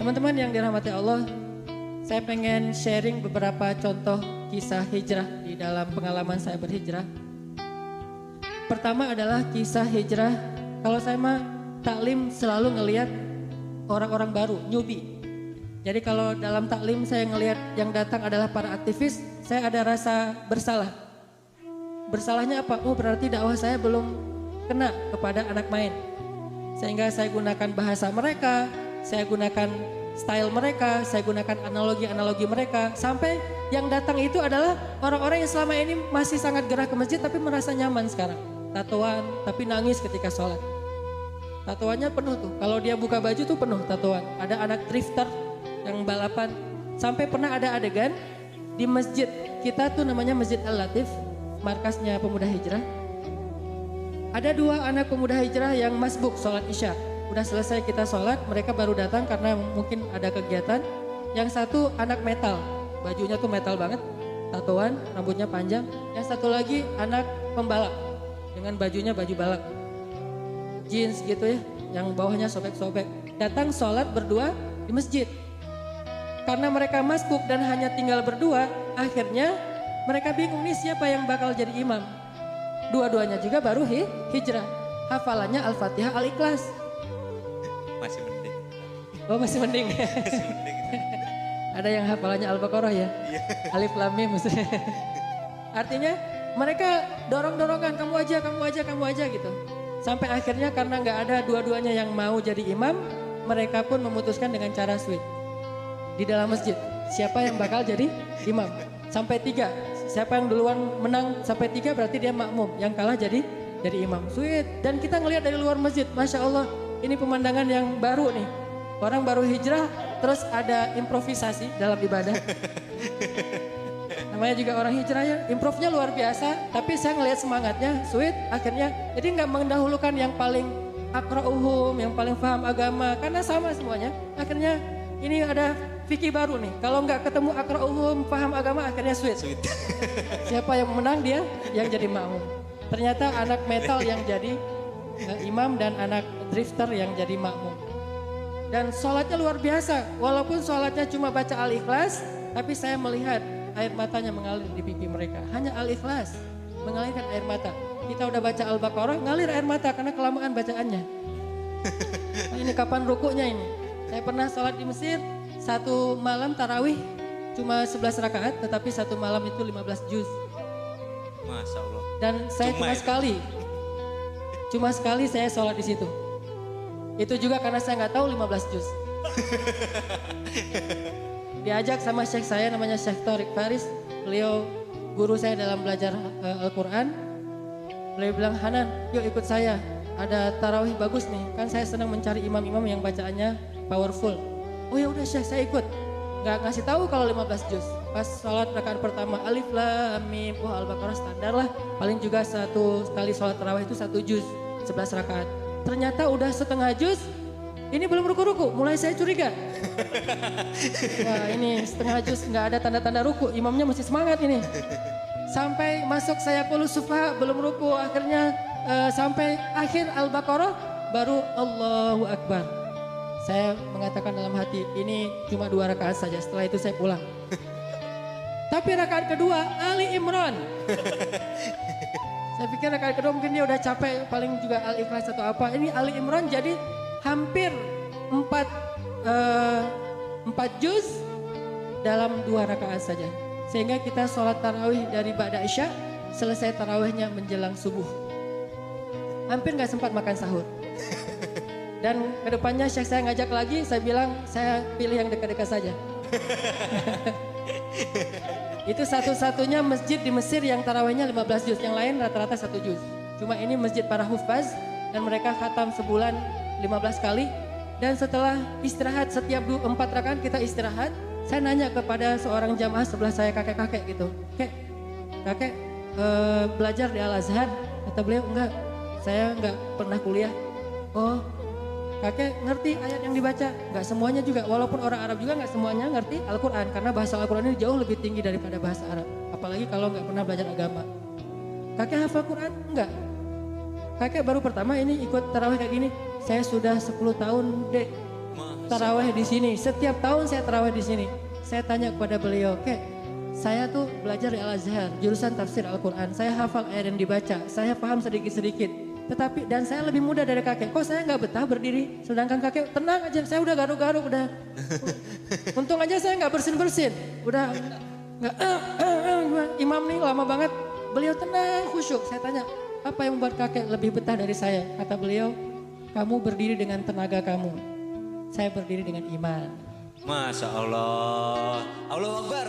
Teman-teman yang dirahmati Allah, saya pengen sharing beberapa contoh kisah hijrah di dalam pengalaman saya berhijrah. Pertama adalah kisah hijrah, kalau saya mah taklim selalu ngelihat orang-orang baru, newbie. Jadi kalau dalam taklim saya ngelihat yang datang adalah para aktivis, saya ada rasa bersalah. Bersalahnya apa? Oh berarti dakwah saya belum kena kepada anak main. Sehingga saya gunakan bahasa mereka, saya gunakan style mereka, saya gunakan analogi-analogi mereka. Sampai yang datang itu adalah orang-orang yang selama ini masih sangat gerah ke masjid tapi merasa nyaman sekarang. Tatoan tapi nangis ketika sholat. Tatoannya penuh tuh, kalau dia buka baju tuh penuh tatoan. Ada anak drifter yang balapan. Sampai pernah ada adegan di masjid kita tuh namanya Masjid Al-Latif, markasnya pemuda hijrah. Ada dua anak pemuda hijrah yang masbuk sholat isya. Udah selesai kita sholat, mereka baru datang karena mungkin ada kegiatan. Yang satu anak metal, bajunya tuh metal banget, tatoan, rambutnya panjang. Yang satu lagi anak pembalap, dengan bajunya baju balap. Jeans gitu ya, yang bawahnya sobek-sobek. Datang sholat berdua di masjid. Karena mereka masbuk dan hanya tinggal berdua, akhirnya mereka bingung nih siapa yang bakal jadi imam. Dua-duanya juga baru hijrah. Hafalannya Al-Fatihah, Al-Ikhlas. Masih mending. Oh masih mending. Masih mending. Ada yang hafalannya Al-Baqarah ya? Iya. Alif Lam Mim maksudnya. Artinya mereka dorong-dorongan, kamu aja gitu. Sampai akhirnya karena nggak ada dua-duanya yang mau jadi imam, mereka pun memutuskan dengan cara sweet. Di dalam masjid, siapa yang bakal jadi imam? Sampai 3, siapa yang duluan menang sampai 3 berarti dia makmum. Yang kalah jadi imam. Sweet. Dan kita ngelihat dari luar masjid, Masya Allah, ini pemandangan yang baru nih. Orang baru hijrah, terus ada improvisasi dalam ibadah. Namanya juga orang hijrah ya, improvnya luar biasa. Tapi saya ngelihat semangatnya, sweet. Akhirnya, jadi nggak mendahulukan yang paling akra'uhum, yang paling paham agama. Karena sama semuanya. Akhirnya ini ada fikih baru nih. Kalau nggak ketemu akra'uhum, paham agama, akhirnya sweet. Siapa yang menang dia, yang jadi makmum. Ternyata anak metal yang jadi imam dan anak drifter yang jadi makmum. Dan sholatnya luar biasa. Walaupun sholatnya cuma baca Al-Ikhlas, tapi saya melihat air matanya mengalir di pipi mereka. Hanya Al-Ikhlas mengalirkan air mata. Kita udah baca Al-Baqarah, ngalir air mata karena kelamaan bacaannya. Nah, ini kapan rukuknya ini? Saya pernah sholat di Mesir, satu malam tarawih cuma 11 rakaat, tetapi satu malam itu 15 juz. Masya Allah. Dan saya cuma sekali saya sholat di situ. Itu juga karena saya nggak tahu 15 juz. Diajak sama syekh saya namanya Syekh Tariq Faris. Beliau guru saya dalam belajar Al-Quran. Beliau bilang, Hanan yuk ikut saya. Ada tarawih bagus nih. Kan saya senang mencari imam-imam yang bacaannya powerful. Oh ya udah Syekh saya ikut. Gak ngasih tahu kalau 15 juz. Pas sholat rakaat pertama Alif Lam Mim. Wah Al-Baqarah standar lah. Paling juga satu kali sholat tarawih itu 1 juz. 11 rakaat. Ternyata udah setengah juz. Ini belum ruku-ruku, mulai saya curiga. Wah ini setengah juz nggak ada tanda-tanda ruku, imamnya masih semangat ini. Sampai masuk saya puluh sufa belum ruku, akhirnya sampai akhir Al-Baqarah baru Allahu Akbar. Saya mengatakan dalam hati, ini cuma 2 rakaat saja, setelah itu saya pulang. Tapi rakaat kedua Ali Imran. Saya pikir rakaat kedua mungkin dia udah capek, paling juga Al-Ikhlas atau apa. Ini Ali Imran jadi hampir 4 juz dalam 2 rakaat saja. Sehingga kita sholat tarawih dari Ba'da Isya, selesai tarawihnya menjelang subuh. Hampir gak sempat makan sahur. Dan kedepannya Syekh saya ngajak lagi, saya bilang saya pilih yang dekat-dekat saja. Itu satu-satunya masjid di Mesir yang tarawihnya 15 juz, yang lain rata-rata 1 juz. Cuma ini masjid para hufaz dan mereka khatam sebulan 15 kali. Dan setelah istirahat setiap 4 rakaat kita istirahat, saya nanya kepada seorang jamaah sebelah saya, kakek-kakek gitu. Kakek belajar di Al-Azhar? Kata beliau, enggak, saya enggak pernah kuliah. Oh, kakek ngerti ayat yang dibaca? Enggak semuanya juga, walaupun orang Arab juga enggak semuanya ngerti Al-Quran. Karena bahasa Al-Quran ini jauh lebih tinggi daripada bahasa Arab. Apalagi kalau enggak pernah belajar agama. Kakek hafal Quran? Enggak. Kakek baru pertama ini ikut tarawih kayak gini. Saya sudah 10 tahun, Dek. taraweh di sini. Setiap tahun saya taraweh di sini. Saya tanya kepada beliau, Kek, saya tuh belajar di Al-Azhar, jurusan tafsir Al-Quran. Saya hafal ayat yang dibaca, saya paham sedikit-sedikit. Tetapi dan saya lebih muda dari kakek. Kok saya nggak betah berdiri? Sedangkan kakek tenang aja. Saya udah garuk-garuk udah. Untung aja saya nggak bersin-bersin. Udah nggak. Imam nih lama banget. Beliau tenang, khusyuk. Saya tanya, apa yang membuat kakek lebih betah dari saya? Kata beliau, kamu berdiri dengan tenaga kamu. Saya berdiri dengan iman. Masya Allah. Allahu Akbar.